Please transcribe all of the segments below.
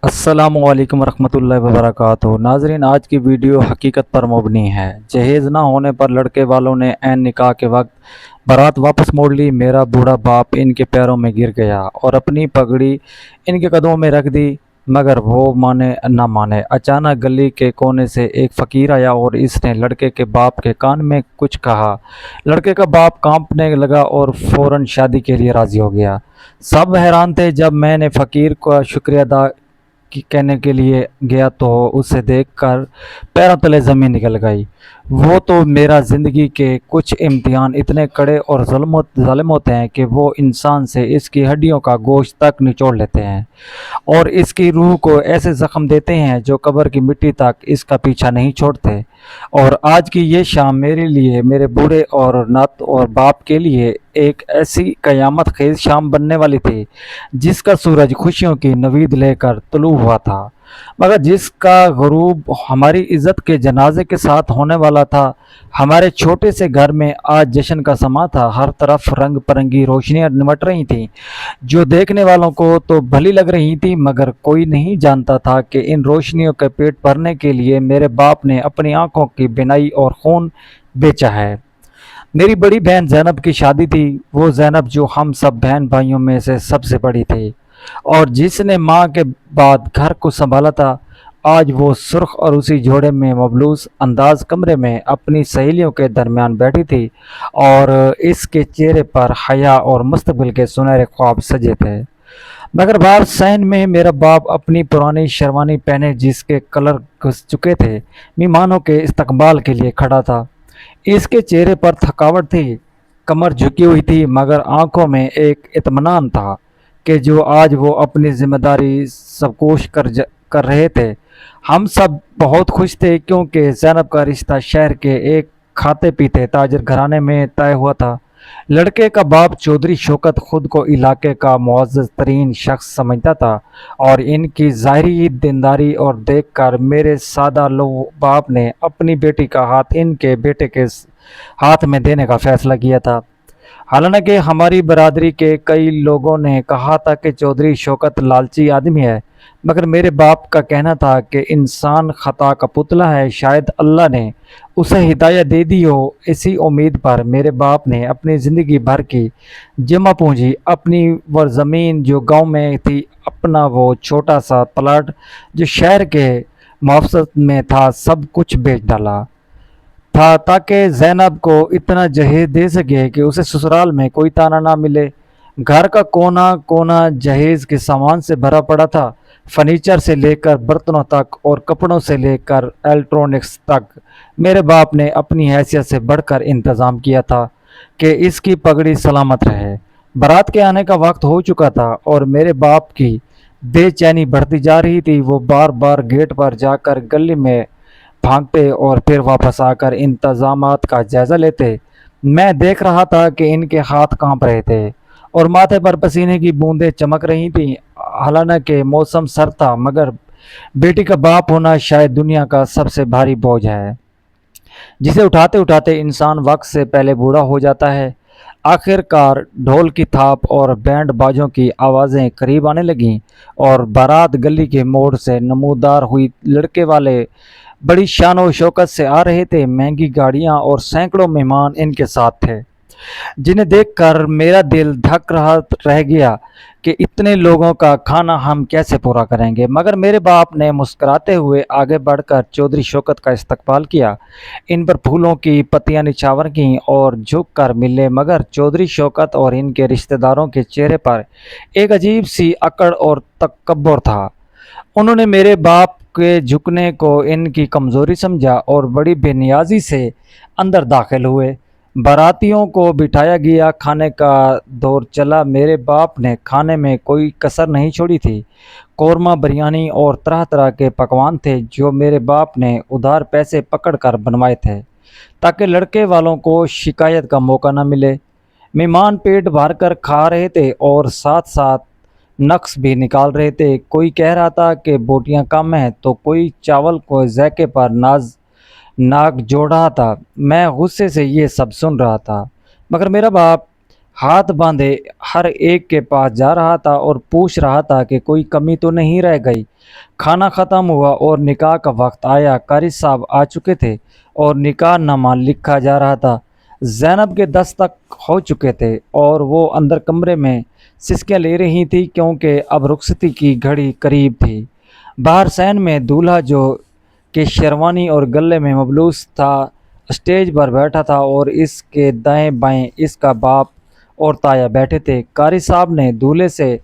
السلام علیکم ورحمۃ اللہ وبرکاتہ۔ ناظرین، آج کی ویڈیو حقیقت پر مبنی ہے۔ جہیز نہ ہونے پر لڑکے والوں نے عین نکاح کے وقت بارات واپس موڑ لی۔ میرا بوڑھا باپ ان کے پیروں میں گر گیا اور اپنی پگڑی ان کے قدموں میں رکھ دی، مگر وہ مانے نہ مانے۔ اچانک گلی کے کونے سے ایک فقیر آیا اور اس نے لڑکے کے باپ کے کان میں کچھ کہا۔ لڑکے کا باپ کانپنے لگا اور فوراً شادی کے لیے راضی ہو گیا۔ سب حیران تھے۔ جب میں نے فقیر کا شکریہ ادا کہنے کے لیے گیا تو اسے دیکھ کر پیروں تلے زمین نکل گئی۔ وہ تو میرا زندگی کے کچھ امتحان اتنے کڑے اور ظالم ہوتے ہیں کہ وہ انسان سے اس کی ہڈیوں کا گوشت تک نچوڑ لیتے ہیں اور اس کی روح کو ایسے زخم دیتے ہیں جو قبر کی مٹی تک اس کا پیچھا نہیں چھوڑتے۔ اور آج کی یہ شام میرے لیے، میرے بوڑھے اور نات اور باپ کے لیے ایک ایسی قیامت خیز شام بننے والی تھی جس کا سورج خوشیوں کی نوید لے کر طلوع ہوا تھا، مگر جس کا غروب ہماری عزت کے جنازے کے ساتھ ہونے والا تھا۔ ہمارے چھوٹے سے گھر میں آج جشن کا سما تھا۔ ہر طرف رنگ برنگی روشنیاں نمٹ رہی تھیں جو دیکھنے والوں کو تو بھلی لگ رہی تھیں، مگر کوئی نہیں جانتا تھا کہ ان روشنیوں کے پیٹ بھرنے کے لیے میرے باپ نے اپنی آنکھوں کی بینائی اور خون بیچا ہے۔ میری بڑی بہن زینب کی شادی تھی، وہ زینب جو ہم سب بہن بھائیوں میں سے سب سے بڑی تھی اور جس نے ماں کے بعد گھر کو سنبھالا تھا۔ آج وہ سرخ اور اسی جوڑے میں ملبوس انداز کمرے میں اپنی سہیلیوں کے درمیان بیٹھی تھی اور اس کے چہرے پر حیا اور مستقبل کے سنہرے خواب سجے تھے، مگر باہر صحن میں میرا باپ اپنی پرانی شیروانی پہنے جس کے کلر گھس چکے تھے مہمانوں کے استقبال کے لیے کھڑا تھا۔ اس کے چہرے پر تھکاوٹ تھی، کمر جھکی ہوئی تھی، مگر آنکھوں میں ایک اطمینان تھا کہ جو آج وہ اپنی ذمہ داری سبکوش کر رہے تھے۔ ہم سب بہت خوش تھے کیونکہ زینب کا رشتہ شہر کے ایک کھاتے پیتے تاجر گھرانے میں طے ہوا تھا۔ لڑکے کا باپ چودھری شوکت خود کو علاقے کا معزز ترین شخص سمجھتا تھا اور ان کی ظاہری دینداری اور دیکھ کر میرے سادہ لو باپ نے اپنی بیٹی کا ہاتھ ان کے بیٹے کے ہاتھ میں دینے کا فیصلہ کیا تھا۔ حالانکہ ہماری برادری کے کئی لوگوں نے کہا تھا کہ چودھری شوکت لالچی آدمی ہے، مگر میرے باپ کا کہنا تھا کہ انسان خطا کا پتلا ہے، شاید اللہ نے اسے ہدایت دے دی ہو۔ اسی امید پر میرے باپ نے اپنی زندگی بھر کی جمع پونجی، اپنی وہ زمین جو گاؤں میں تھی، اپنا وہ چھوٹا سا پلاٹ جو شہر کے محافظت میں تھا، سب کچھ بیچ ڈالا تھا تاکہ زینب کو اتنا جہیز دے سکے کہ اسے سسرال میں کوئی تانا نہ ملے۔ گھر کا کونا کونا جہیز کے سامان سے بھرا پڑا تھا، فرنیچر سے لے کر برتنوں تک اور کپڑوں سے لے کر الیکٹرانکس تک میرے باپ نے اپنی حیثیت سے بڑھ کر انتظام کیا تھا کہ اس کی پگڑی سلامت رہے۔ بارات کے آنے کا وقت ہو چکا تھا اور میرے باپ کی بے چینی بڑھتی جا رہی تھی۔ وہ بار بار گیٹ پر جا کر گلی میں بھانکتے اور پھر واپس آ کر انتظامات کا جائزہ لیتے۔ میں دیکھ رہا تھا کہ ان کے ہاتھ کانپ رہے تھے اور ماتھے پر پسینے کی بوندیں چمک رہی تھیں۔ حالانکہ موسم سرد تھا، مگر بیٹی کا باپ ہونا شاید دنیا کا سب سے بھاری بوجھ ہے جسے اٹھاتے اٹھاتے انسان وقت سے پہلے بوڑھا ہو جاتا ہے۔ آخر کار ڈھول کی تھاپ اور بینڈ باجوں کی آوازیں قریب آنے لگیں اور بارات گلی کے موڑ سے نمودار ہوئی۔ لڑکے والے بڑی شان و شوکت سے آ رہے تھے، مہنگی گاڑیاں اور سینکڑوں مہمان ان کے ساتھ تھے جنہیں دیکھ کر میرا دل دھک رہ گیا کہ اتنے لوگوں کا کھانا ہم کیسے پورا کریں گے۔ مگر میرے باپ نے مسکراتے ہوئے آگے بڑھ کر چودھری شوکت کا استقبال کیا، ان پر پھولوں کی پتیاں نچھاور کیں اور جھک کر ملے، مگر چودھری شوکت اور ان کے رشتہ داروں کے چہرے پر ایک عجیب سی اکڑ اور تکبر تھا۔ انہوں نے میرے باپ کے جھکنے کو ان کی کمزوری سمجھا اور بڑی بے نیازی سے اندر داخل ہوئے۔ باراتیوں کو بٹھایا گیا، کھانے کا دور چلا۔ میرے باپ نے کھانے میں کوئی کسر نہیں چھوڑی تھی۔ قورمہ، بریانی اور طرح طرح کے پکوان تھے جو میرے باپ نے ادھار پیسے پکڑ کر بنوائے تھے تاکہ لڑکے والوں کو شکایت کا موقع نہ ملے۔ مہمان پیٹ بھر کر کھا رہے تھے اور ساتھ ساتھ نقص بھی نکال رہے تھے۔ کوئی کہہ رہا تھا کہ بوٹیاں کم ہیں تو کوئی چاول کو ذائقے پر ناک جوڑ رہا تھا۔ میں غصے سے یہ سب سن رہا تھا، مگر میرا باپ ہاتھ باندھے ہر ایک کے پاس جا رہا تھا اور پوچھ رہا تھا کہ کوئی کمی تو نہیں رہ گئی۔ کھانا ختم ہوا اور نکاح کا وقت آیا۔ قاری صاحب آ چکے تھے اور نکاح نامہ لکھا جا رہا تھا۔ زینب کے دستک ہو چکے تھے اور وہ اندر کمرے میں سسکیاں لے رہی تھی کیونکہ اب رخصتی کی گھڑی قریب تھی۔ باہر سین میں دولہا جو کہ شیروانی اور گلے میں ملبوس تھا اسٹیج پر بیٹھا تھا اور اس کے دائیں بائیں اس کا باپ اور تایا بیٹھے تھے۔ قاری صاحب نے دولہے سے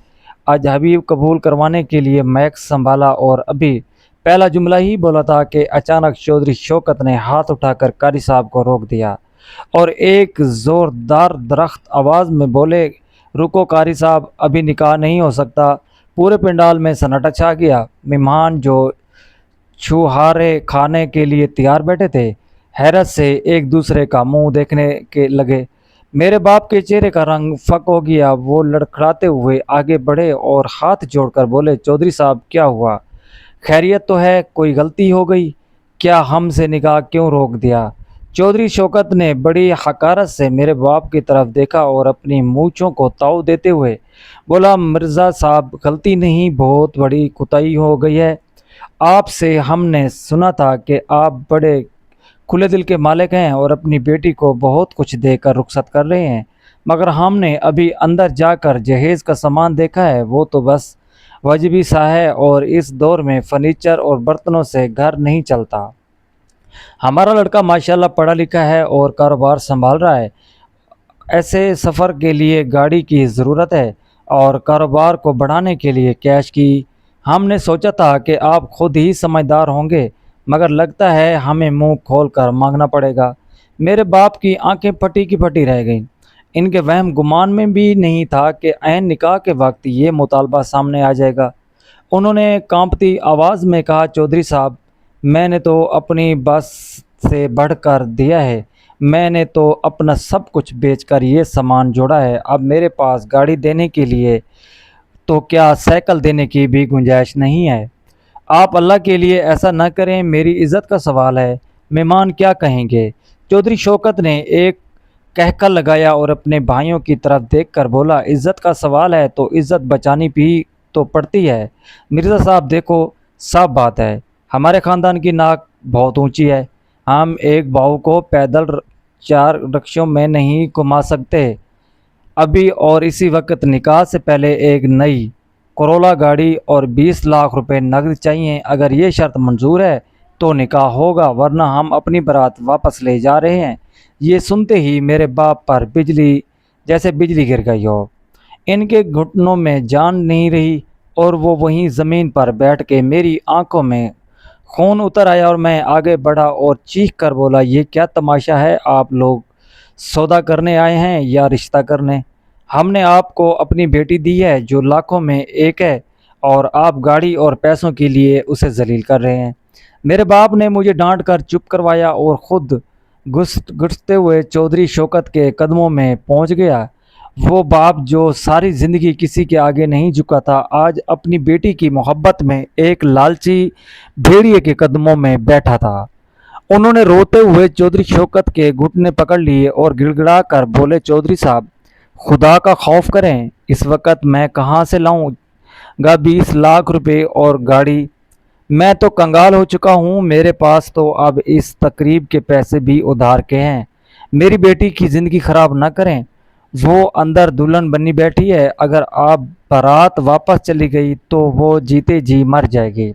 آج حبیب قبول کروانے کے لیے مائک سنبھالا اور ابھی پہلا جملہ ہی بولا تھا کہ اچانک چودھری شوکت نے ہاتھ اٹھا کر قاری صاحب کو روک دیا اور ایک زوردار درخت آواز میں بولے، رکو قاری صاحب، ابھی نکاح نہیں ہو سکتا۔ پورے پنڈال میں سناٹا چھا گیا۔ مہمان جو چھوہارے کھانے کے لیے تیار بیٹھے تھے حیرت سے ایک دوسرے کا منہ دیکھنے کے لگے۔ میرے باپ کے چہرے کا رنگ فک ہو گیا۔ وہ لڑکھڑاتے ہوئے آگے بڑھے اور ہاتھ جوڑ کر بولے، چودھری صاحب کیا ہوا؟ خیریت تو ہے؟ کوئی غلطی ہو گئی کیا؟ ہم سے نکاح کیوں روک دیا؟ چودھری شوکت نے بڑی حقارت سے میرے باپ کی طرف دیکھا اور اپنی مونچھوں کو تاؤ دیتے ہوئے بولا، مرزا صاحب غلطی نہیں، بہت بڑی کوتاہی ہو گئی ہے۔ آپ سے ہم نے سنا تھا کہ آپ بڑے کھلے دل کے مالک ہیں اور اپنی بیٹی کو بہت کچھ دے کر رخصت کر رہے ہیں، مگر ہم نے ابھی اندر جا کر جہیز کا سامان دیکھا ہے، وہ تو بس واجبی سا ہے اور اس دور میں فرنیچر اور برتنوں سے گھر نہیں چلتا۔ ہمارا لڑکا ماشاءاللہ پڑھا لکھا ہے اور کاروبار سنبھال رہا ہے۔ ایسے سفر کے لیے گاڑی کی ضرورت ہے اور کاروبار کو بڑھانے کے لیے کیش کی۔ ہم نے سوچا تھا کہ آپ خود ہی سمجھدار ہوں گے، مگر لگتا ہے ہمیں منہ کھول کر مانگنا پڑے گا۔ میرے باپ کی آنکھیں پھٹی کی پھٹی رہ گئیں۔ ان کے وہم گمان میں بھی نہیں تھا کہ عین نکاح کے وقت یہ مطالبہ سامنے آ جائے گا۔ انہوں نے کانپتی آواز میں کہا، چودھری صاحب، میں نے تو اپنی بس سے بڑھ کر دیا ہے، میں نے تو اپنا سب کچھ بیچ کر یہ سامان جوڑا ہے، اب میرے پاس گاڑی دینے کے لیے تو کیا سائیکل دینے کی بھی گنجائش نہیں ہے۔ آپ اللہ کے لیے ایسا نہ کریں، میری عزت کا سوال ہے، مہمان کیا کہیں گے؟ چودھری شوکت نے ایک کہکا لگایا اور اپنے بھائیوں کی طرف دیکھ کر بولا، عزت کا سوال ہے تو عزت بچانی بھی تو پڑتی ہے۔ مرزا صاحب دیکھو، صاف بات ہے، ہمارے خاندان کی ناک بہت اونچی ہے، ہم ایک بہو کو پیدل 4 رکشوں میں نہیں گھما سکتے ابھی، اور اسی وقت نکاح سے پہلے ایک نئی کرولا گاڑی اور 20 لاکھ روپے نقد چاہیے۔ اگر یہ شرط منظور ہے تو نکاح ہوگا، ورنہ ہم اپنی بارات واپس لے جا رہے ہیں۔ یہ سنتے ہی میرے باپ پر جیسے بجلی گر گئی ہو۔ ان کے گھٹنوں میں جان نہیں رہی اور وہ وہیں زمین پر بیٹھ کے میری آنکھوں میں خون اتر آیا اور میں آگے بڑھا اور چیخ کر بولا، یہ کیا تماشا ہے؟ آپ لوگ سودا کرنے آئے ہیں یا رشتہ کرنے؟ ہم نے آپ کو اپنی بیٹی دی ہے جو لاکھوں میں ایک ہے اور آپ گاڑی اور پیسوں کے لیے اسے ذلیل کر رہے ہیں۔ میرے باپ نے مجھے ڈانٹ کر چپ کروایا اور خود گھستے ہوئے چودھری شوکت کے قدموں میں پہنچ گیا۔ وہ باپ جو ساری زندگی کسی کے آگے نہیں جھکا تھا، آج اپنی بیٹی کی محبت میں ایک لالچی بھیڑیے کے قدموں میں بیٹھا تھا۔ انہوں نے روتے ہوئے چودھری شوکت کے گھٹنے پکڑ لیے اور گڑ گڑا کر بولے، چودھری صاحب خدا کا خوف کریں، اس وقت میں کہاں سے لاؤں گا 20 لاکھ روپے اور گاڑی؟ میں تو کنگال ہو چکا ہوں، میرے پاس تو اب اس تقریب کے پیسے بھی ادھار کے ہیں۔ میری بیٹی کی زندگی خراب نہ کریں، وہ اندر دلہن بنی بیٹھی ہے، اگر آپ بارات واپس چلی گئی تو وہ جیتے جی مر جائے گی۔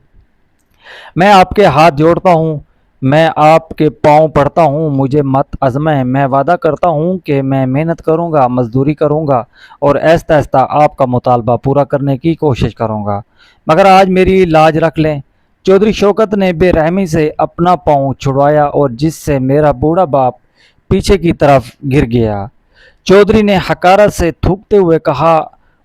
میں آپ کے ہاتھ جوڑتا ہوں، میں آپ کے پاؤں پڑتا ہوں، مجھے مت آزمائیں، میں وعدہ کرتا ہوں کہ میں محنت کروں گا، مزدوری کروں گا اور آہستہ آہستہ آپ کا مطالبہ پورا کرنے کی کوشش کروں گا، مگر آج میری لاج رکھ لیں۔ چودھری شوکت نے بے رحمی سے اپنا پاؤں چھڑوایا اور جس سے میرا بوڑھا باپ پیچھے کی طرف گر گیا۔ چودھری نے حقارت سے تھوکتے ہوئے کہا،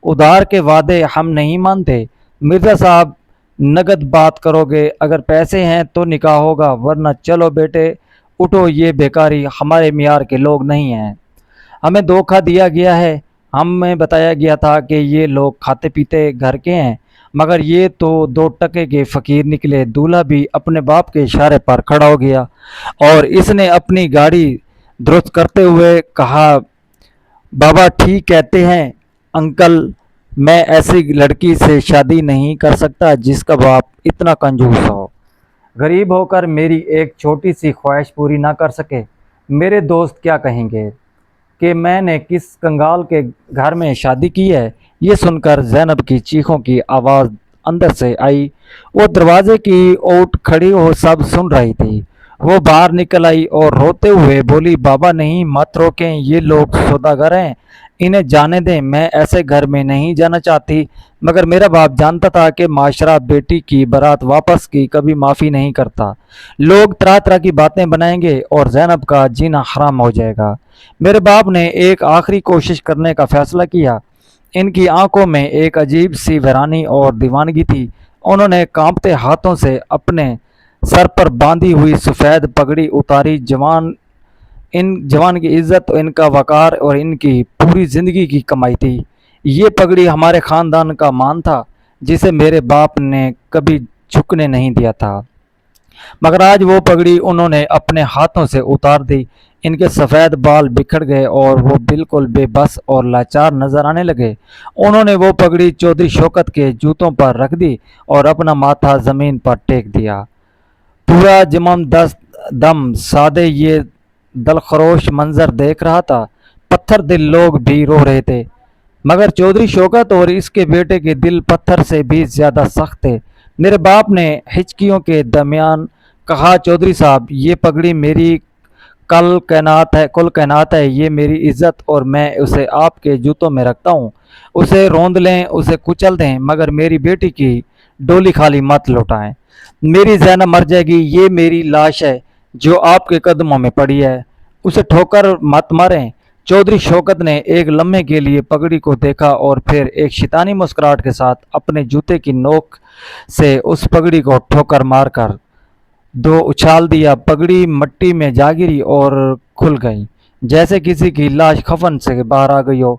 ادھار کے وعدے ہم نہیں مانتے، مرزا صاحب نقد بات کرو گے، اگر پیسے ہیں تو نکاح ہوگا، ورنہ چلو بیٹے اٹھو، یہ بیکاری ہمارے معیار کے لوگ نہیں ہیں، ہمیں دھوکہ دیا گیا ہے، ہمیں بتایا گیا تھا کہ یہ لوگ کھاتے پیتے گھر کے ہیں، مگر یہ تو 2 ٹکے کے فقیر نکلے۔ دولہا بھی اپنے باپ کے اشارے پر کھڑا ہو گیا اور اس نے اپنی گاڑی درست کرتے ہوئے کہا، بابا ٹھیک کہتے ہیں انکل، میں ایسی لڑکی سے شادی نہیں کر سکتا جس کا باپ اتنا کنجوس ہو، غریب ہو کر میری ایک چھوٹی سی خواہش پوری نہ کر سکے۔ میرے دوست کیا کہیں گے کہ میں نے کس کنگال کے گھر میں شادی کی ہے۔ یہ سن کر زینب کی چیخوں کی آواز اندر سے آئی۔ وہ دروازے کی اوٹ کھڑی ہو سب سن رہی تھی۔ وہ باہر نکل آئی اور روتے ہوئے بولی، بابا نہیں، مت روکیں، یہ لوگ سوداگر ہیں، انہیں جانے دیں، میں ایسے گھر میں نہیں جانا چاہتی۔ مگر میرا باپ جانتا تھا کہ معاشرہ بیٹی کی بارات واپس کی کبھی معافی نہیں کرتا۔ لوگ طرح طرح کی باتیں بنائیں گے اور زینب کا جینا حرام ہو جائے گا۔ میرے باپ نے ایک آخری کوشش کرنے کا فیصلہ کیا۔ ان کی آنکھوں میں ایک عجیب سی ویرانی اور دیوانگی تھی۔ انہوں نے کانپتے ہاتھوں سے اپنے سر پر باندھی ہوئی سفید پگڑی اتاری۔ جوان کی عزت، ان کا وقار اور ان کی پوری زندگی کی کمائی تھی۔ یہ پگڑی ہمارے خاندان کا مان تھا جسے میرے باپ نے کبھی جھکنے نہیں دیا تھا، مگر آج وہ پگڑی انہوں نے اپنے ہاتھوں سے اتار دی۔ ان کے سفید بال بکھر گئے اور وہ بالکل بے بس اور لاچار نظر آنے لگے۔ انہوں نے وہ پگڑی چودھری شوکت کے جوتوں پر رکھ دی اور اپنا ماتھا زمین پر ٹیک دیا۔ پورا جمم دست دم سادے یہ دلخروش منظر دیکھ رہا تھا۔ پتھر دل لوگ بھی رو رہے تھے، مگر چودھری شوکت اور اس کے بیٹے کے دل پتھر سے بھی زیادہ سخت تھے۔ میرے باپ نے ہچکیوں کے درمیان کہا، چودھری صاحب، یہ پگڑی میری کل کائنات ہے، یہ میری عزت، اور میں اسے آپ کے جوتوں میں رکھتا ہوں۔ اسے روند لیں، اسے کچل دیں، مگر میری بیٹی کی ڈولی خالی مت لوٹائیں۔ میری زینب مر جائے گی، یہ میری لاش ہے جو آپ کے قدموں میں پڑی ہے، اسے ٹھوکر مت ماریں۔ چودھری شوکت نے ایک لمحے کے لیے پگڑی کو دیکھا اور پھر ایک شیطانی مسکراہٹ کے ساتھ اپنے جوتے کی نوک سے اس پگڑی کو ٹھوکر مار کر دو اچھال دیا۔ پگڑی مٹی میں جا گری اور کھل گئی، جیسے کسی کی لاش کفن سے باہر آ گئی ہو۔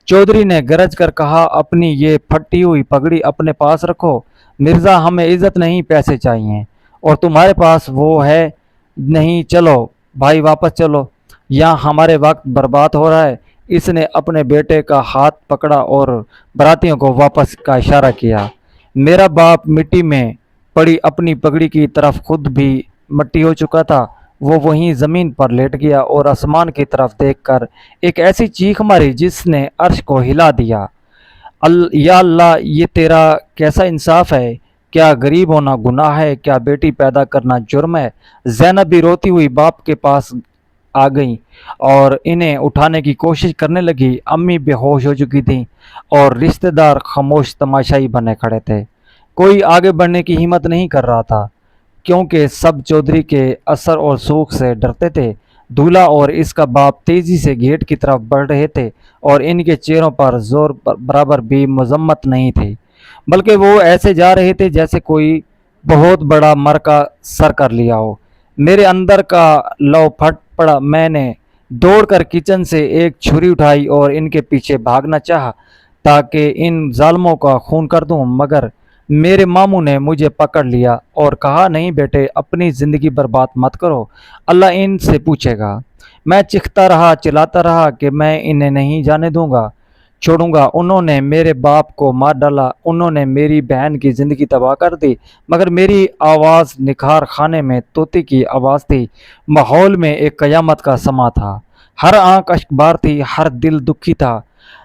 چودھری نے گرج کر کہا، اپنی یہ پھٹی ہوئی پگڑی اپنے پاس رکھو مرزا، ہمیں عزت نہیں پیسے چاہیے، اور تمہارے پاس وہ ہے نہیں۔ چلو بھائی واپس چلو، یہاں ہمارے وقت برباد ہو رہا ہے۔ اس نے اپنے بیٹے کا ہاتھ پکڑا اور براتیوں کو واپس کا اشارہ کیا۔ میرا باپ مٹی میں پڑی اپنی پگڑی کی طرف خود بھی مٹی ہو چکا تھا۔ وہ وہیں زمین پر لیٹ گیا اور آسمان کی طرف دیکھ کر ایک ایسی چیخ ماری جس نے عرش کو ہلا دیا، یا اللہ، یہ تیرا کیسا انصاف ہے؟ کیا غریب ہونا گناہ ہے؟ کیا بیٹی پیدا کرنا جرم ہے؟ زینب بھی روتی ہوئی باپ کے پاس آ گئی اور انہیں اٹھانے کی کوشش کرنے لگی۔ امی بے ہوش ہو چکی تھیں اور رشتہ دار خاموش تماشائی بنے کھڑے تھے۔ کوئی آگے بڑھنے کی ہمت نہیں کر رہا تھا، کیونکہ سب چودھری کے اثر اور سوگ سے ڈرتے تھے۔ دولہا اور اس کا باپ تیزی سے گیٹ کی طرف بڑھ رہے تھے اور ان کے چہروں پر زور برابر بھی مذمت نہیں تھی، بلکہ وہ ایسے جا رہے تھے جیسے کوئی بہت بڑا مرکہ سر کر لیا ہو۔ میرے اندر کا لو پھٹ پڑا۔ میں نے دوڑ کر کچن سے ایک چھری اٹھائی اور ان کے پیچھے بھاگنا چاہا تاکہ ان ظالموں کا خون کر دوں، مگر میرے ماموں نے مجھے پکڑ لیا اور کہا، نہیں بیٹے، اپنی زندگی برباد مت کرو، اللہ ان سے پوچھے گا۔ میں چیختا رہا، چلاتا رہا کہ میں انہیں نہیں جانے چھوڑوں گا۔ انہوں نے میرے باپ کو مار ڈالا، انہوں نے میری بہن کی زندگی تباہ کر دی، مگر میری آواز نکھار خانے میں طوطی کی آواز تھی۔ ماحول میں ایک قیامت کا سما تھا، ہر آنکھ اشکبار تھی، ہر دل دکھی تھا،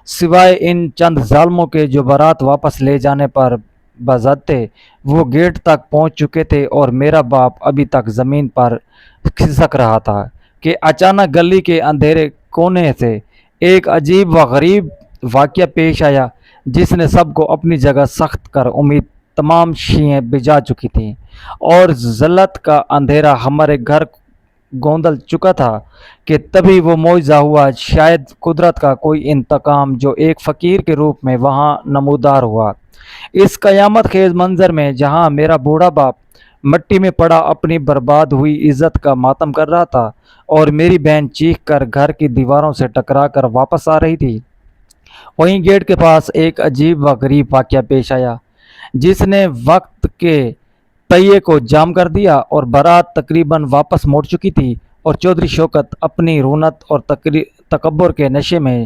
سوائے ان چند ظالموں کے جو بارات واپس لے جانے پر بضد تھے۔ وہ گیٹ تک پہنچ چکے تھے اور میرا باپ ابھی تک زمین پر کھسک رہا تھا کہ اچانک گلی کے اندھیرے کونے سے ایک عجیب و غریب واقعہ پیش آیا جس نے سب کو اپنی جگہ سخت کر امید تمام شیئیں بجھا چکی تھیں، اور ذلت کا اندھیرا ہمارے گھر گوندل چکا تھا کہ تبھی وہ معجزہ ہوا، شاید قدرت کا کوئی انتقام جو ایک فقیر کے روپ میں وہاں نمودار ہوا۔ اس قیامت خیز منظر میں جہاں میرا بوڑھا باپ مٹی میں پڑا اپنی برباد ہوئی عزت کا ماتم کر رہا تھا اور میری بہن چیخ کر گھر کی دیواروں سے ٹکرا کر واپس آ رہی تھی، وہیں گیٹ کے پاس ایک عجیب و غریب واقعہ پیش آیا جس نے وقت کے پہیے کو جام کر دیا، اور بارات تقریباً واپس موڑ چکی تھی اور چودھری شوکت اپنی رونت اور تکبر کے نشے میں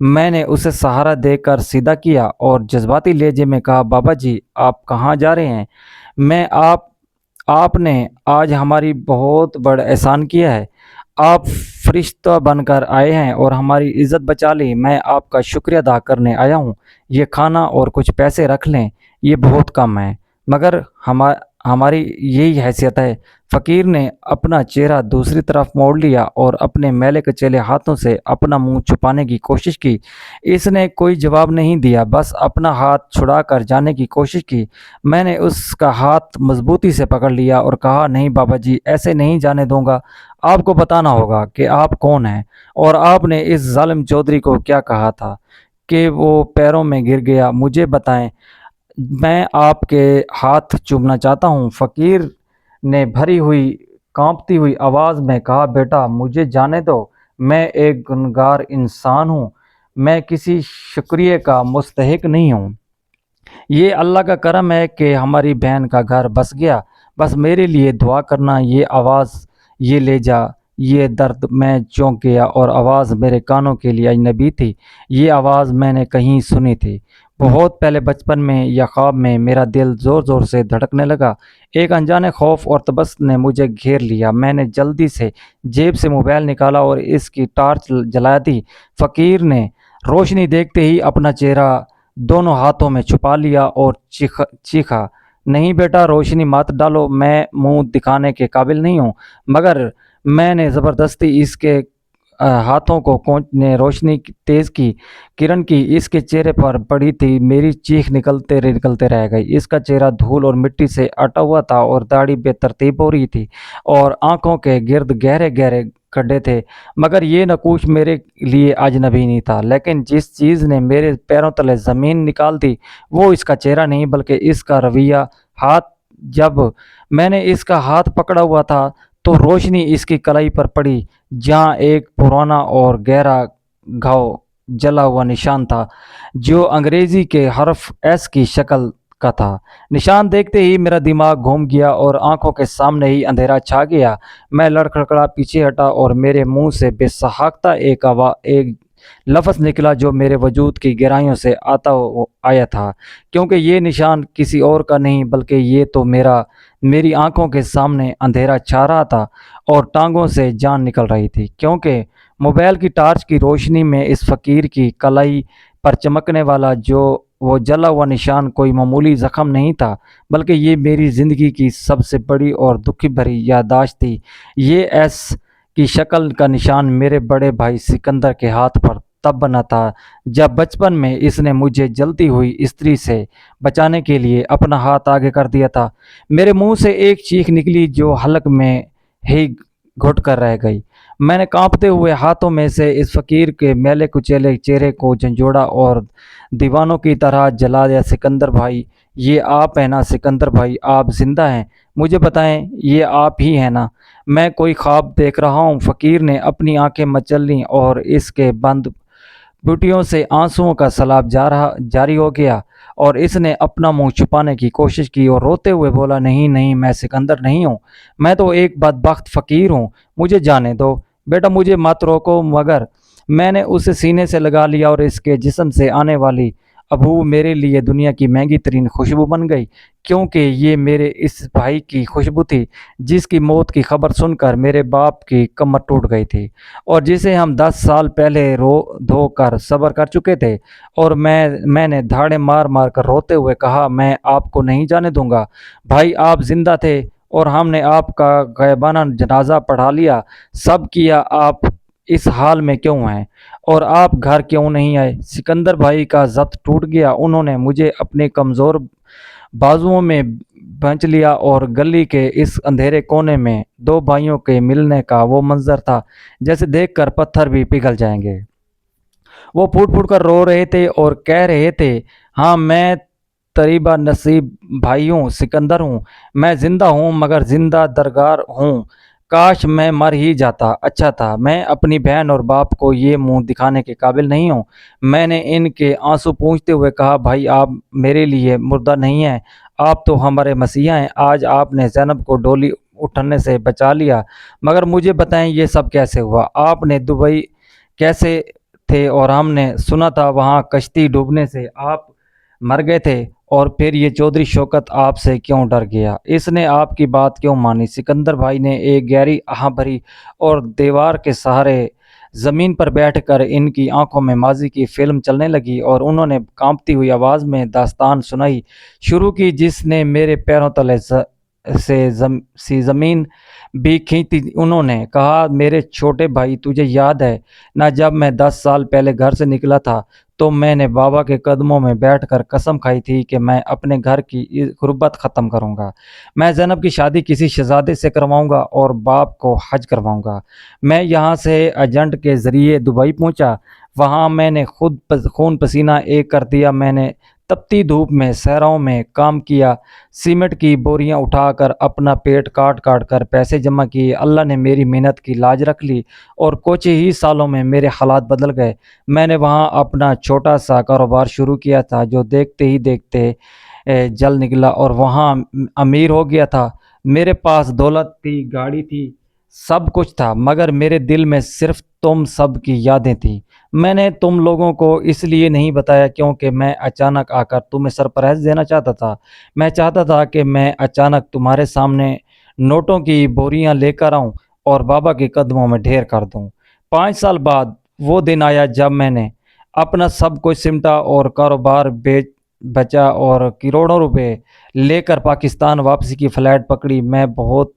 میں نے اسے سہارا دے کر سیدھا کیا اور جذباتی لہجے میں کہا، بابا جی آپ کہاں جا رہے ہیں؟ میں آپ نے آج ہماری بہت بڑا احسان کیا ہے۔ آپ فرشتہ بن کر آئے ہیں اور ہماری عزت بچا لی۔ میں آپ کا شکریہ ادا کرنے آیا ہوں۔ یہ کھانا اور کچھ پیسے رکھ لیں، یہ بہت کم ہے، مگر ہماری یہی حیثیت ہے۔ فقیر نے اپنا چہرہ دوسری طرف موڑ لیا اور اپنے میلے کچیلے ہاتھوں سے اپنا منہ چھپانے کی کوشش کی۔ اس نے کوئی جواب نہیں دیا، بس اپنا ہاتھ چھڑا کر جانے کی کوشش کی۔ میں نے اس کا ہاتھ مضبوطی سے پکڑ لیا اور کہا، نہیں بابا جی، ایسے نہیں جانے دوں گا۔ آپ کو بتانا ہوگا کہ آپ کون ہیں اور آپ نے اس ظالم چودھری کو کیا کہا تھا کہ وہ پیروں میں گر گیا۔ مجھے بتائیں، میں آپ کے ہاتھ چومنا چاہتا ہوں۔ فقیر نے بھری ہوئی کانپتی ہوئی آواز میں کہا، بیٹا مجھے جانے دو، میں ایک گنہگار انسان ہوں، میں کسی شکریہ کا مستحق نہیں ہوں۔ یہ اللہ کا کرم ہے کہ ہماری بہن کا گھر بس گیا، بس میرے لیے دعا کرنا۔ یہ آواز، یہ لہجہ، یہ درد، میں چونک گیا اور آواز میرے کانوں کے لیے اجنبی تھی۔ یہ آواز میں نے کہیں سنی تھی، بہت پہلے بچپن میں یا خواب میں۔ میرا دل زور زور سے دھڑکنے لگا، ایک انجانے خوف اور تبس نے مجھے گھیر لیا۔ میں نے جلدی سے جیب سے موبائل نکالا اور اس کی ٹارچ جلا دی۔ فقیر نے روشنی دیکھتے ہی اپنا چہرہ دونوں ہاتھوں میں چھپا لیا اور چیخا، نہیں بیٹا روشنی مت ڈالو، میں منہ دکھانے کے قابل نہیں ہوں۔ مگر میں نے زبردستی اس کے ہاتھوں کو نے روشنی تیز کی، کرن کی اس کے چہرے پر پڑی تھی۔ میری چیخ نکلتے رہ گئی۔ اس کا چہرہ دھول اور مٹی سے اٹا ہوا تھا اور داڑھی بے ترتیب ہو رہی تھی اور آنکھوں کے گرد گہرے گہرے گڈھے تھے۔ مگر یہ نقوش میرے لیے اجنبی نہیں تھا، لیکن جس چیز نے میرے پیروں تلے زمین نکال دی وہ اس کا چہرہ نہیں بلکہ اس کا رویہ۔ ہاتھ، جب میں نے اس کا ہاتھ پکڑا ہوا تھا تو روشنی اس کی کلائی پر پڑی، جہاں ایک پرانا اور گہرا گھاؤ جلا ہوا نشان تھا جو انگریزی کے حرف ایس کی شکل کا تھا۔ نشان دیکھتے ہی میرا دماغ گھوم گیا اور آنکھوں کے سامنے ہی اندھیرا چھا گیا۔ میں لڑکھڑا پیچھے ہٹا اور میرے منہ سے بے ساختہ ایک لفظ نکلا جو میرے وجود کی گہرائیوں سے آیا تھا، کیونکہ یہ نشان کسی اور کا نہیں بلکہ یہ تو میری آنکھوں کے سامنے اندھیرا چھا رہا تھا اور ٹانگوں سے جان نکل رہی تھی، کیونکہ موبائل کی ٹارچ کی روشنی میں اس فقیر کی کلائی پر چمکنے والا وہ جلا ہوا نشان کوئی معمولی زخم نہیں تھا بلکہ یہ میری زندگی کی سب سے بڑی اور دکھی بھری یادداشت تھی۔ یہ ایس کی شکل کا نشان میرے بڑے بھائی سکندر کے ہاتھ پر تب بنا تھا جب بچپن میں اس نے مجھے جلتی ہوئی استری سے بچانے کے لیے اپنا ہاتھ آگے کر دیا تھا۔ میرے منہ سے ایک چیخ نکلی جو حلق میں ہی گھٹ کر رہ گئی۔ میں نے کانپتے ہوئے ہاتھوں میں سے اس فقیر کے میلے کچیلے چہرے کو جھنجھوڑا اور دیوانوں کی طرح جلا دیا۔ سکندر بھائی، یہ آپ ہیں نا؟ سکندر بھائی، آپ زندہ ہیں؟ مجھے بتائیں، یہ آپ ہی ہیں نا؟ میں کوئی خواب دیکھ رہا ہوں؟ فقیر نے اپنی آنکھیں مچل لیں اور اس کے بند بوٹیوں سے آنسوؤں کا سیلاب جاری ہو گیا اور اس نے اپنا منہ چھپانے کی کوشش کی اور روتے ہوئے بولا، نہیں نہیں، میں سکندر نہیں ہوں، میں تو ایک بدبخت فقیر ہوں، مجھے جانے دو بیٹا، مجھے مت روکو۔ مگر میں نے اسے سینے سے لگا لیا اور اس کے جسم سے آنے والی ابو میرے لیے دنیا کی مہنگی ترین خوشبو بن گئی، کیونکہ یہ میرے اس بھائی کی خوشبو تھی جس کی موت کی خبر سن کر میرے باپ کی کمر ٹوٹ گئی تھی اور جسے ہم 10 سال پہلے رو دھو کر صبر کر چکے تھے۔ اور میں نے دھاڑے مار مار کر روتے ہوئے کہا، میں آپ کو نہیں جانے دوں گا۔ بھائی آپ زندہ تھے اور ہم نے آپ کا غائبانہ جنازہ پڑھا لیا، سب کیا، آپ اس حال میں کیوں ہیں اور آپ گھر کیوں نہیں آئے؟ سکندر بھائی کا ضبط ٹوٹ گیا، انہوں نے مجھے اپنے کمزور بازوؤں میں بھنچ لیا اور گلی کے اس اندھیرے کونے میں دو بھائیوں کے ملنے کا وہ منظر تھا جیسے دیکھ کر پتھر بھی پگھل جائیں گے۔ وہ پھوٹ پھوٹ کر رو رہے تھے اور کہہ رہے تھے، ہاں میں تریبہ نصیب بھائی ہوں، سکندر ہوں، میں زندہ ہوں مگر زندہ درگار ہوں، کاش میں مر ہی جاتا، اچھا تھا، میں اپنی بہن اور باپ کو یہ منہ دکھانے کے قابل نہیں ہوں۔ میں نے ان کے آنسو پونچھتے ہوئے کہا، بھائی آپ میرے لیے مردہ نہیں ہیں، آپ تو ہمارے مسیحا ہیں، آج آپ نے زینب کو ڈولی اٹھنے سے بچا لیا، مگر مجھے بتائیں یہ سب کیسے ہوا؟ آپ نے دبئی کیسے تھے اور ہم نے سنا تھا وہاں کشتی ڈوبنے سے آپ مر گئے تھے، اور پھر یہ چودھری شوکت آپ سے کیوں ڈر گیا؟ اس نے آپ کی بات کیوں مانی؟ سکندر بھائی نے ایک گہری آہ بھری اور دیوار کے سہارے زمین پر بیٹھ کر ان کی آنکھوں میں ماضی کی فلم چلنے لگی، اور انہوں نے کانپتی ہوئی آواز میں داستان سنائی شروع کی جس نے میرے پیروں تلے سی زمین بھی کھینچی۔ انہوں نے کہا، میرے چھوٹے بھائی، تجھے یاد ہے نہ جب میں 10 سال پہلے گھر سے نکلا تھا تو میں نے بابا کے قدموں میں بیٹھ کر قسم کھائی تھی کہ میں اپنے گھر کی غربت ختم کروں گا، میں زینب کی شادی کسی شہزادے سے کرواؤں گا اور باپ کو حج کرواؤں گا۔ میں یہاں سے ایجنٹ کے ذریعے دبئی پہنچا، وہاں میں نے خود خون پسینہ ایک کر دیا، میں نے تپتی دھوپ میں صحراؤں میں کام کیا، سیمنٹ کی بوریاں اٹھا کر اپنا پیٹ کاٹ کاٹ کر پیسے جمع کیے۔ اللہ نے میری محنت کی لاج رکھ لی اور کچھ ہی سالوں میں میرے حالات بدل گئے۔ میں نے وہاں اپنا چھوٹا سا کاروبار شروع کیا تھا جو دیکھتے ہی دیکھتے جل نکلا اور وہاں امیر ہو گیا تھا۔ میرے پاس دولت تھی، گاڑی تھی، سب کچھ تھا، مگر میرے دل میں صرف تم سب کی یادیں تھیں۔ میں نے تم لوگوں کو اس لیے نہیں بتایا کیونکہ میں اچانک آ کر تمہیں سرپرائز دینا چاہتا تھا۔ میں چاہتا تھا کہ میں اچانک تمہارے سامنے نوٹوں کی بوریاں لے کر آؤں اور بابا کے قدموں میں ڈھیر کر دوں۔ 5 سال بعد وہ دن آیا جب میں نے اپنا سب کچھ سمٹا اور کاروبار بچا اور کروڑوں روپے لے کر پاکستان واپسی کی فلائٹ پکڑی۔ میں بہت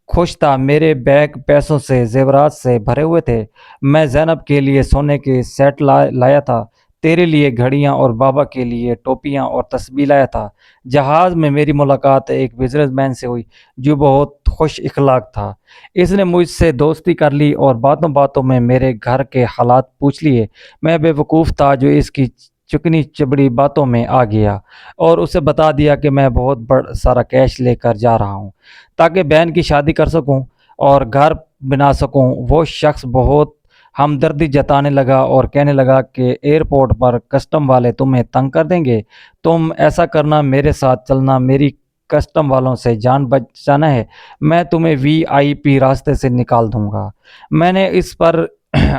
خوش تھا، میرے بیگ پیسوں سے، زیورات سے بھرے ہوئے تھے۔ میں زینب کے لیے سونے کے سیٹ لایا تھا، تیرے لیے گھڑیاں اور بابا کے لیے ٹوپیاں اور تسبیح لایا تھا۔ جہاز میں میری ملاقات ایک بزنس مین سے ہوئی جو بہت خوش اخلاق تھا۔ اس نے مجھ سے دوستی کر لی اور باتوں باتوں میں میرے گھر کے حالات پوچھ لیے۔ میں بے وقوف تھا جو اس کی چکنی چبڑی باتوں میں آ گیا اور اسے بتا دیا کہ میں بہت بڑا سارا کیش لے کر جا رہا ہوں تاکہ بہن کی شادی کر سکوں اور گھر بنا سکوں۔ وہ شخص بہت ہمدردی جتانے لگا اور کہنے لگا کہ ایئرپورٹ پر کسٹم والے تمہیں تنگ کر دیں گے، تم ایسا کرنا، میرے ساتھ چلنا، میری کسٹم والوں سے جان بچانا ہے، میں تمہیں VIP راستے سے نکال دوں گا۔ میں نے اس پر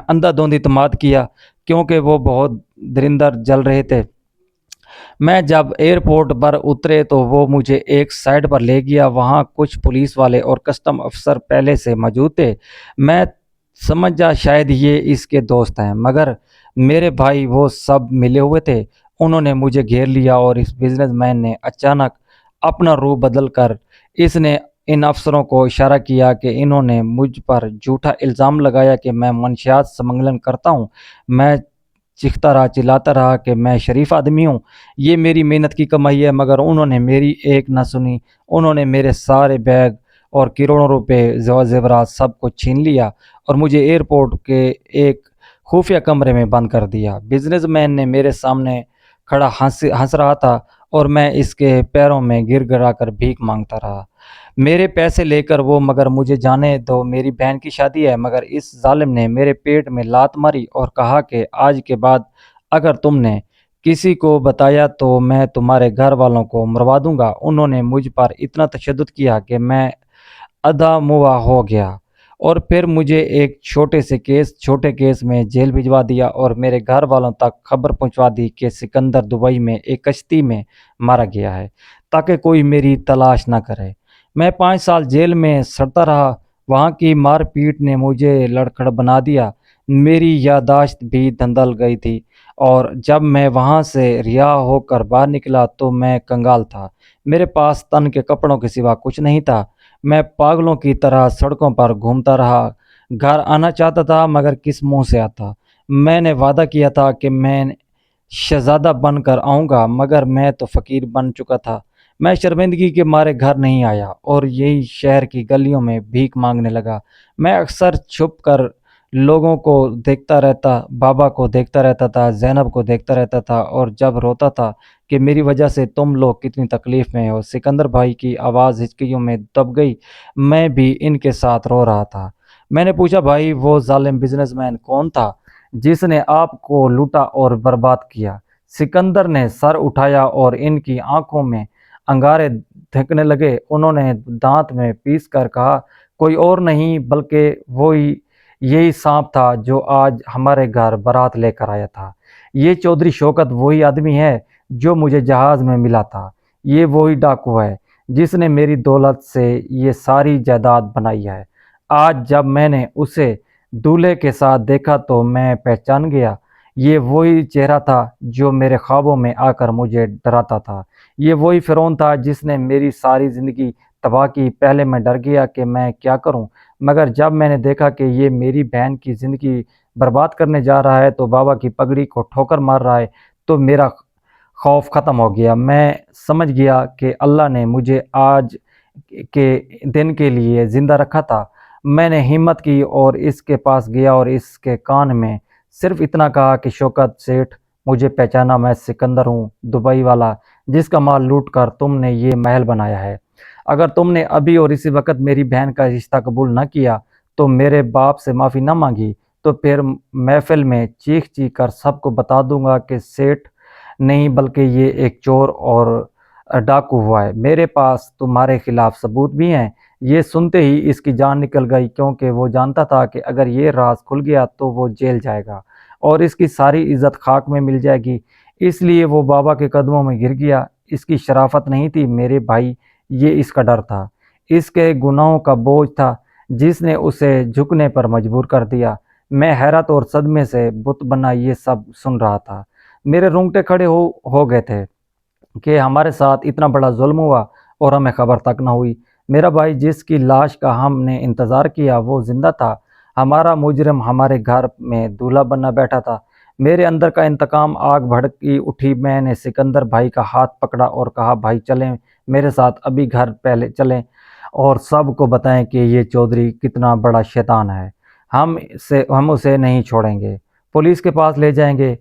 اندھا دھند اعتماد کیا کیونکہ وہ بہت درندر جل رہے تھے۔ میں جب ایئرپورٹ پر اترے تو وہ مجھے ایک سائڈ پر لے گیا، وہاں کچھ پولیس والے اور کسٹم افسر پہلے سے موجود تھے۔ میں سمجھا شاید یہ اس کے دوست ہیں، مگر میرے بھائی وہ سب ملے ہوئے تھے۔ انہوں نے مجھے گھیر لیا اور اس بزنس مین نے اچانک اپنا روح بدل کر اس نے ان افسروں کو اشارہ کیا کہ انہوں نے مجھ پر جھوٹا الزام لگایا کہ میں منشیات سمگلن کرتا ہوں۔ میں چیختا رہا، چلاتا رہا کہ میں شریف آدمی ہوں، یہ میری محنت کی کمائی ہے، مگر انہوں نے میری ایک نہ سنی۔ انہوں نے میرے سارے بیگ اور کروڑوں روپے زیورات سب کو چھین لیا اور مجھے ایئرپورٹ کے ایک خفیہ کمرے میں بند کر دیا۔ بزنس مین نے میرے سامنے کھڑا ہنس رہا تھا اور میں اس کے پیروں میں گر گرا کر بھیک مانگتا رہا۔ میرے پیسے لے کر وہ، مگر مجھے جانے دو، میری بہن کی شادی ہے۔ مگر اس ظالم نے میرے پیٹ میں لات ماری اور کہا کہ آج کے بعد اگر تم نے کسی کو بتایا تو میں تمہارے گھر والوں کو مروا دوں گا۔ انہوں نے مجھ پر اتنا تشدد کیا کہ میں آدھا موا ہو گیا اور پھر مجھے ایک چھوٹے کیس میں جیل بھجوا دیا اور میرے گھر والوں تک خبر پہنچوا دی کہ سکندر دبئی میں ایک کشتی میں مارا گیا ہے تاکہ کوئی میری تلاش نہ کرے۔ میں 5 سال جیل میں سڑتا رہا، وہاں کی مار پیٹ نے مجھے لڑکھڑ بنا دیا، میری یادداشت بھی دھندل گئی تھی، اور جب میں وہاں سے رہا ہو کر باہر نکلا تو میں کنگال تھا، میرے پاس تن کے کپڑوں کے سوا کچھ نہیں تھا۔ میں پاگلوں کی طرح سڑکوں پر گھومتا رہا، گھر آنا چاہتا تھا مگر کس منہ سے آتا؟ میں نے وعدہ کیا تھا کہ میں شہزادہ بن کر آؤں گا، مگر میں تو فقیر بن چکا تھا۔ میں شرمندگی کے مارے گھر نہیں آیا اور یہی شہر کی گلیوں میں بھیک مانگنے لگا۔ میں اکثر چھپ کر لوگوں کو دیکھتا رہتا، بابا کو دیکھتا رہتا تھا، زینب کو دیکھتا رہتا تھا، اور جب روتا تھا کہ میری وجہ سے تم لوگ کتنی تکلیف میں ہو۔ سکندر بھائی کی آواز ہچکیوں میں دب گئی، میں بھی ان کے ساتھ رو رہا تھا۔ میں نے پوچھا، بھائی وہ ظالم بزنس مین کون تھا جس نے آپ کو لوٹا اور برباد کیا؟ سکندر نے سر اٹھایا اور ان کی آنکھوں میں انگارے دھکنے لگے۔ انہوں نے دانت میں پیس کر کہا، کوئی اور نہیں بلکہ وہی یہی سانپ تھا جو آج ہمارے گھر بارات لے کر آیا تھا۔ یہ چودھری شوکت وہی آدمی ہے جو مجھے جہاز میں ملا تھا۔ یہ وہی ڈاکو ہے جس نے میری دولت سے یہ ساری جائیداد بنائی ہے۔ آج جب میں نے اسے دولہے کے ساتھ دیکھا تو میں پہچان گیا، یہ وہی چہرہ تھا جو میرے خوابوں میں آ کر مجھے ڈراتا تھا۔ یہ وہی فرعون تھا جس نے میری ساری زندگی تباہ کی۔ پہلے میں ڈر گیا کہ میں کیا کروں، مگر جب میں نے دیکھا کہ یہ میری بہن کی زندگی برباد کرنے جا رہا ہے تو بابا کی پگڑی کو ٹھوکر مار رہا ہے، تو میرا خوف ختم ہو گیا۔ میں سمجھ گیا کہ اللہ نے مجھے آج کے دن کے لیے زندہ رکھا تھا۔ میں نے ہمت کی اور اس کے پاس گیا اور اس کے کان میں صرف اتنا کہا کہ شوکت سیٹھ، مجھے پہچانا، میں سکندر ہوں، دبئی والا جس کا مال لوٹ کر تم نے یہ محل بنایا ہے۔ اگر تم نے ابھی اور اسی وقت میری بہن کا رشتہ قبول نہ کیا تو میرے باپ سے معافی نہ مانگی تو پھر محفل میں چیخ چیخ کر سب کو بتا دوں گا کہ سیٹھ نہیں بلکہ یہ ایک چور اور ڈاکو ہوا ہے۔ میرے پاس تمہارے خلاف ثبوت بھی ہیں۔ یہ سنتے ہی اس کی جان نکل گئی، کیونکہ وہ جانتا تھا کہ اگر یہ راز کھل گیا تو وہ جیل جائے گا اور اس کی ساری عزت خاک میں مل جائے گی۔ اس لیے وہ بابا کے قدموں میں گر گیا۔ اس کی شرافت نہیں تھی میرے بھائی، یہ اس کا ڈر تھا، اس کے گناہوں کا بوجھ تھا جس نے اسے جھکنے پر مجبور کر دیا۔ میں حیرت اور صدمے سے بت بنا یہ سب سن رہا تھا۔ میرے رونگٹے کھڑے ہو گئے تھے کہ ہمارے ساتھ اتنا بڑا ظلم ہوا اور ہمیں خبر تک نہ ہوئی۔ میرا بھائی جس کی لاش کا ہم نے انتظار کیا وہ زندہ تھا۔ ہمارا مجرم ہمارے گھر میں دولہا بنا بیٹھا تھا۔ میرے اندر کا انتقام آگ بھڑکی اٹھی۔ میں نے سکندر بھائی کا ہاتھ پکڑا اور کہا، بھائی چلیں میرے ساتھ، ابھی گھر پہلے چلیں اور سب کو بتائیں کہ یہ چودھری کتنا بڑا شیطان ہے۔ ہم اسے نہیں چھوڑیں گے، پولیس کے پاس لے جائیں گے،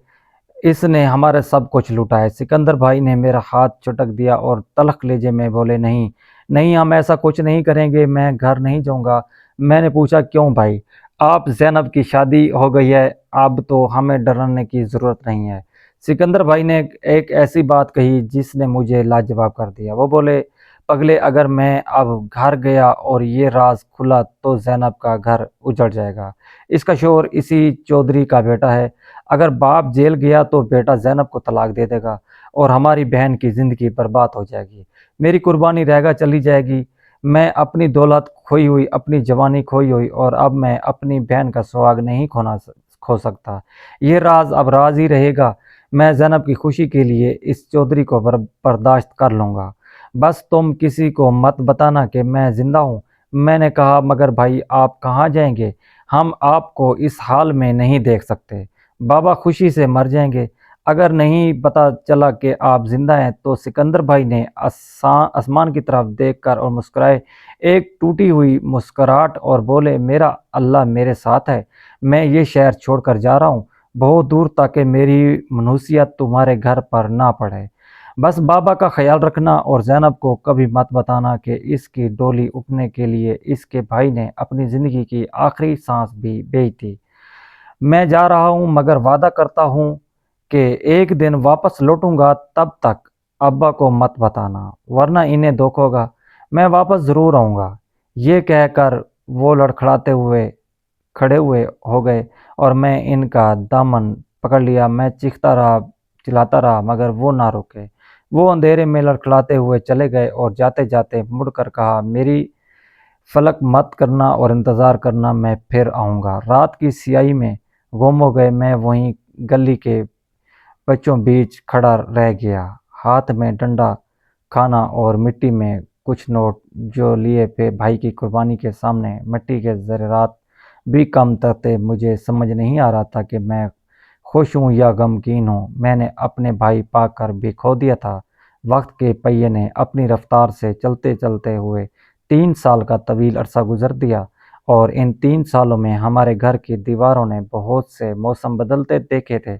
اس نے ہمارے سب کچھ لوٹا ہے۔ سکندر بھائی نے میرا ہاتھ چٹک دیا اور تلخ لہجے میں بولے، نہیں نہیں، ہم ایسا کچھ نہیں کریں گے، میں گھر نہیں جاؤں گا۔ میں نے پوچھا، کیوں بھائی؟ آپ زینب کی شادی ہو گئی ہے، اب تو ہمیں ڈرنے کی ضرورت نہیں ہے۔ سکندر بھائی نے ایک ایسی بات کہی جس نے مجھے لاجواب کر دیا۔ وہ بولے، پگلے، اگر میں اب گھر گیا اور یہ راز کھلا تو زینب کا گھر اجڑ جائے گا۔ اس کا شوہر اسی چودھری کا بیٹا ہے۔ اگر باپ جیل گیا تو بیٹا زینب کو طلاق دے دے گا اور ہماری بہن کی زندگی برباد ہو جائے گی، میری قربانی رہ گا چلی جائے گی۔ میں اپنی دولت کھوئی ہوئی، اپنی جوانی کھوئی ہوئی، اور اب میں اپنی بہن کا سہاگ نہیں کھو سکتا۔ یہ راز اب راز ہی رہے گا۔ میں زینب کی خوشی کے لیے اس چودھری کو برداشت کر لوں گا، بس تم کسی کو مت بتانا کہ میں زندہ ہوں۔ میں نے کہا، مگر بھائی آپ کہاں جائیں گے؟ ہم آپ کو اس حال میں نہیں دیکھ سکتے، بابا خوشی سے مر جائیں گے اگر نہیں پتہ چلا کہ آپ زندہ ہیں۔ تو سکندر بھائی نے آسمان کی طرف دیکھ کر اور مسکرائے ایک ٹوٹی ہوئی مسکراہٹ اور بولے، میرا اللہ میرے ساتھ ہے، میں یہ شہر چھوڑ کر جا رہا ہوں بہت دور، تاکہ میری منحوسیت تمہارے گھر پر نہ پڑے۔ بس بابا کا خیال رکھنا اور زینب کو کبھی مت بتانا کہ اس کی ڈولی اٹھنے کے لیے اس کے بھائی نے اپنی زندگی کی آخری سانس بھی بیچ دی۔ میں جا رہا ہوں، مگر وعدہ کرتا ہوں کہ ایک دن واپس لوٹوں گا، تب تک ابا کو مت بتانا ورنہ انہیں دکھ ہوگا۔ میں واپس ضرور آؤں گا۔ یہ کہہ کر وہ لڑکھڑاتے ہوئے کھڑے ہو گئے اور میں ان کا دامن پکڑ لیا۔ میں چیختا رہا، چلاتا رہا، مگر وہ نہ رکے۔ وہ اندھیرے میں لڑکھڑاتے ہوئے چلے گئے اور جاتے جاتے مڑ کر کہا، میری فلک مت کرنا اور انتظار کرنا، میں پھر آؤں گا۔ رات کی سیاہی میں گم ہو گئے۔ میں وہیں گلی کے بچوں بیچ کھڑا رہ گیا، ہاتھ میں ڈنڈا کھانا اور مٹی میں کچھ نوٹ جو لیے بھائی کی قربانی کے سامنے مٹی کے زیورات بھی کم تھے۔ مجھے سمجھ نہیں آ رہا تھا کہ میں خوش ہوں یا غمگین ہوں۔ میں نے اپنے بھائی پا کر بھی کھو دیا تھا۔ وقت کے پہیے نے اپنی رفتار سے چلتے چلتے ہوئے 3 سال کا طویل عرصہ گزر دیا، اور ان 3 سالوں میں ہمارے گھر کی دیواروں نے بہت سے موسم بدلتے دیکھے تھے۔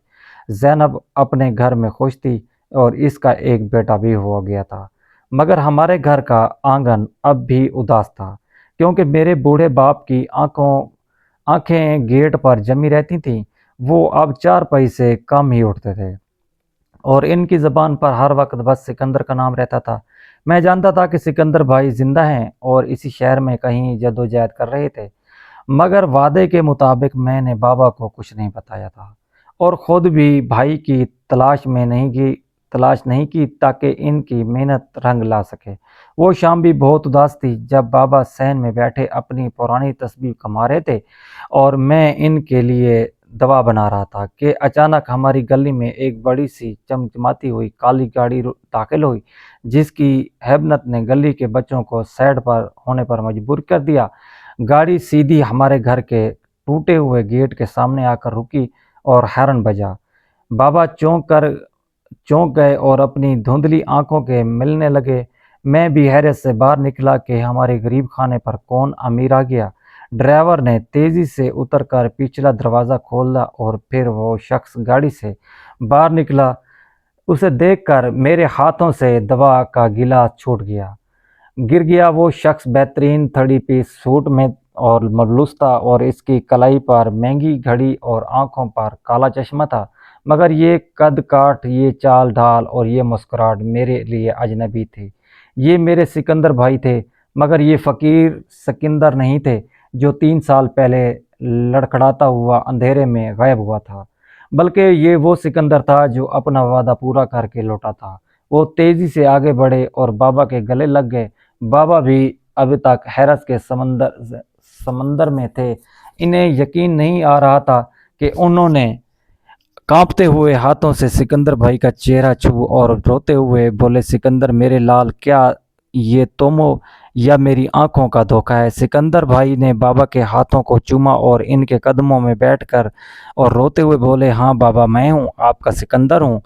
زینب اپنے گھر میں خوش تھی اور اس کا ایک بیٹا بھی ہو گیا تھا، مگر ہمارے گھر کا آنگن اب بھی اداس تھا، کیونکہ میرے بوڑھے باپ کی آنکھیں گیٹ پر جمی رہتی تھیں۔ وہ اب 4 پائی سے کم ہی اٹھتے تھے اور ان کی زبان پر ہر وقت بس سکندر کا نام رہتا تھا۔ میں جانتا تھا کہ سکندر بھائی زندہ ہیں اور اسی شہر میں کہیں جدوجہد کر رہے تھے، مگر وعدے کے مطابق میں نے بابا کو کچھ نہیں بتایا تھا اور خود بھی بھائی کی تلاش نہیں کی تاکہ ان کی محنت رنگ لا سکے۔ وہ شام بھی بہت اداس تھی جب بابا صحن میں بیٹھے اپنی پرانی تسبیح کما رہے تھے اور میں ان کے لیے دوا بنا رہا تھا کہ اچانک ہماری گلی میں ایک بڑی سی چمچماتی ہوئی کالی گاڑی داخل ہوئی، جس کی ہیبت نے گلی کے بچوں کو سائڈ پر ہونے پر مجبور کر دیا۔ گاڑی سیدھی ہمارے گھر کے ٹوٹے ہوئے گیٹ کے سامنے آ کر رکی اور ہارن بجا۔ بابا چونک گئے اور اپنی دھندلی آنکھوں کے ملنے لگے۔ میں بھی حیرت سے باہر نکلا کہ ہمارے غریب خانے پر کون امیر آ گیا۔ ڈرائیور نے تیزی سے اتر کر پچھلا دروازہ کھولا اور پھر وہ شخص گاڑی سے باہر نکلا۔ اسے دیکھ کر میرے ہاتھوں سے دوا کا گلاس گر گیا۔ وہ شخص بہترین 3 پیس سوٹ میں اور ملبوس تھا اور اس کی کلائی پر مہنگی گھڑی اور آنکھوں پر کالا چشمہ تھا، مگر یہ قد کاٹ، یہ چال ڈھال اور یہ مسکراہٹ میرے لیے اجنبی تھی۔ یہ میرے سکندر بھائی تھے، مگر یہ فقیر سکندر نہیں تھے جو 3 سال پہلے لڑکھڑاتا ہوا اندھیرے میں غائب ہوا تھا، بلکہ یہ وہ سکندر تھا جو اپنا وعدہ پورا کر کے لوٹا تھا۔ وہ تیزی سے آگے بڑھے اور بابا کے گلے لگ گئے۔ بابا بھی ابھی تک حیرت کے سمندر میں تھے۔ انہیں یقین نہیں آ رہا تھا کہ انہوں نے کانپتے ہوئے ہاتھوں سے سکندر بھائی کا چہرہ چھو اور روتے ہوئے بولے، سکندر میرے لال، کیا یہ تم ہو یا میری آنکھوں کا دھوکہ ہے؟ سکندر بھائی نے بابا کے ہاتھوں کو چوما اور ان کے قدموں میں بیٹھ کر اور روتے ہوئے بولے، ہاں بابا، میں ہوں، آپ کا سکندر ہوں،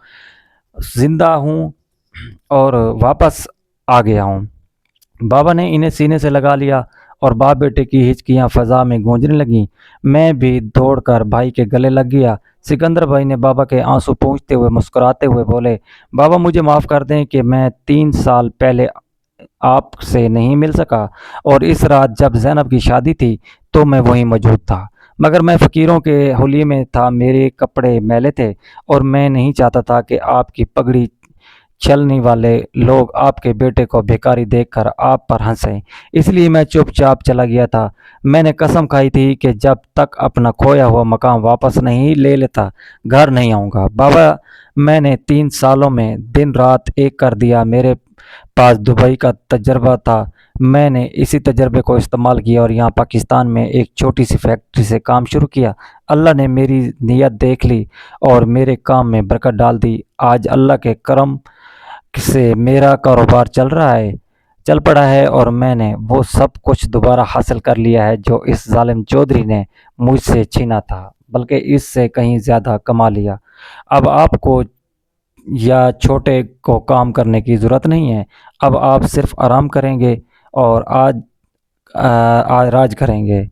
زندہ ہوں اور واپس آ گیا ہوں۔ بابا نے انہیں سینے سے لگا لیا اور باپ بیٹے کی ہچکیاں فضا میں گونجنے لگیں۔ میں بھی دوڑ کر بھائی کے گلے لگ گیا۔ سکندر بھائی نے بابا کے آنسو پونچھتے ہوئے مسکراتے ہوئے بولے، بابا مجھے معاف کر دیں کہ میں 3 سال پہلے آپ سے نہیں مل سکا، اور اس رات جب زینب کی شادی تھی تو میں وہیں موجود تھا، مگر میں فقیروں کے حلیے میں تھا، میرے کپڑے میلے تھے اور میں نہیں چاہتا تھا کہ آپ کی پگڑی چھلنے والے لوگ آپ کے بیٹے کو بھکاری دیکھ کر آپ پر ہنسیں، اس لیے میں چپ چاپ چلا گیا تھا۔ میں نے قسم کھائی تھی کہ جب تک اپنا کھویا ہوا مقام واپس نہیں لے لیتا گھر نہیں آؤں گا۔ بابا، میں نے 3 سالوں میں دن رات ایک کر دیا۔ میرے پاس دبئی کا تجربہ تھا، میں نے اسی تجربے کو استعمال کیا اور یہاں پاکستان میں ایک چھوٹی سی فیکٹری سے کام شروع کیا۔ اللہ نے میری نیت دیکھ لی اور میرے کام میں برکت ڈال دی۔ آج اللہ کے کرم سے میرا کاروبار چل پڑا ہے اور میں نے وہ سب کچھ دوبارہ حاصل کر لیا ہے جو اس ظالم چودھری نے مجھ سے چھینا تھا، بلکہ اس سے کہیں زیادہ کما لیا۔ اب آپ کو یا چھوٹے کو کام کرنے کی ضرورت نہیں ہے، اب آپ صرف آرام کریں گے اور راج کریں گے۔